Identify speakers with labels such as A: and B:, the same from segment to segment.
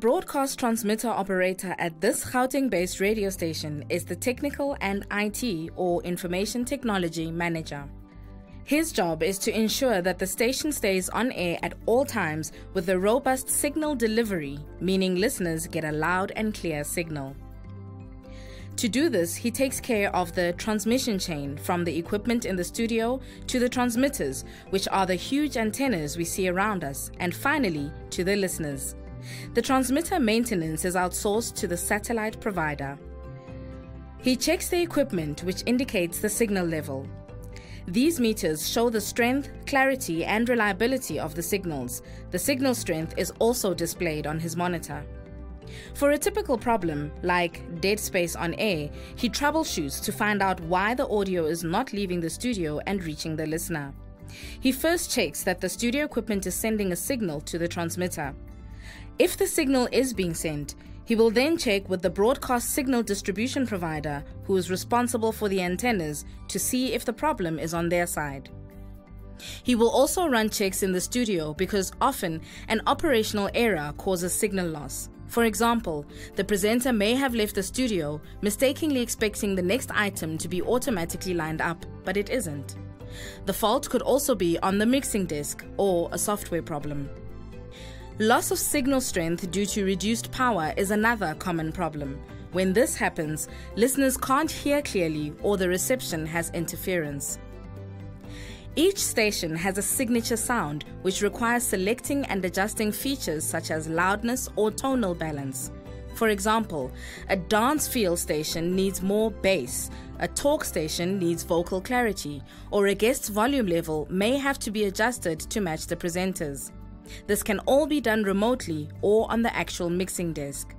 A: broadcast transmitter operator at this Gauteng-based radio station is the Technical and IT or Information Technology Manager. His job is to ensure that the station stays on air at all times with a robust signal delivery, meaning listeners get a loud and clear signal. To do this, he takes care of the transmission chain from the equipment in the studio to the transmitters, which are the huge antennas we see around us, and finally to the listeners. The transmitter maintenance is outsourced to the satellite provider. He checks the equipment, which indicates the signal level. These meters show the strength, clarity, and reliability of the signals. The signal strength is also displayed on his monitor. For a typical problem, like dead space on air, he troubleshoots to find out why the audio is not leaving the studio and reaching the listener. He first checks that the studio equipment is sending a signal to the transmitter. If the signal is being sent, he will then check with the broadcast signal distribution provider, who is responsible for the antennas, to see if the problem is on their side. He will also run checks in the studio because often an operational error causes signal loss. For example, the presenter may have left the studio, mistakenly expecting the next item to be automatically lined up, but it isn't. The fault could also be on the mixing desk or a software problem. Loss of signal strength due to reduced power is another common problem. When this happens, listeners can't hear clearly or the reception has interference. Each station has a signature sound which requires selecting and adjusting features such as loudness or tonal balance. For example, a dance feel station needs more bass, a talk station needs vocal clarity, or a guest's volume level may have to be adjusted to match the presenters. This can all be done remotely or on the actual mixing desk.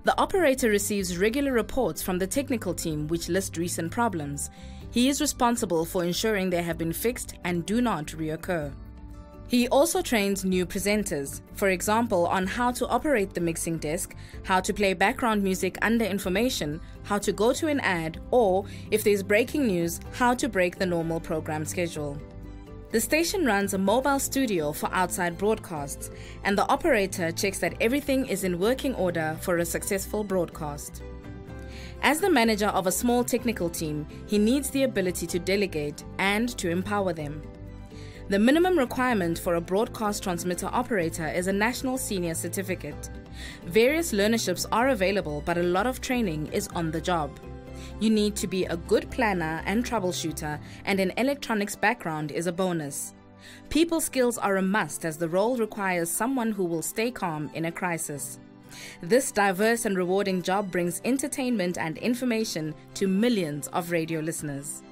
A: The operator receives regular reports from the technical team which list recent problems. He is responsible for ensuring they have been fixed and do not reoccur. He also trains new presenters, for example, on how to operate the mixing desk, how to play background music under information, how to go to an ad, or, if there's breaking news, how to break the normal program schedule. The station runs a mobile studio for outside broadcasts, and the operator checks that everything is in working order for a successful broadcast. As the manager of a small technical team, he needs the ability to delegate and to empower them. The minimum requirement for a broadcast transmitter operator is a National Senior Certificate. Various learnerships are available, but a lot of training is on the job. You need to be a good planner and troubleshooter, and an electronics background is a bonus. People skills are a must, as the role requires someone who will stay calm in a crisis. This diverse and rewarding job brings entertainment and information to millions of radio listeners.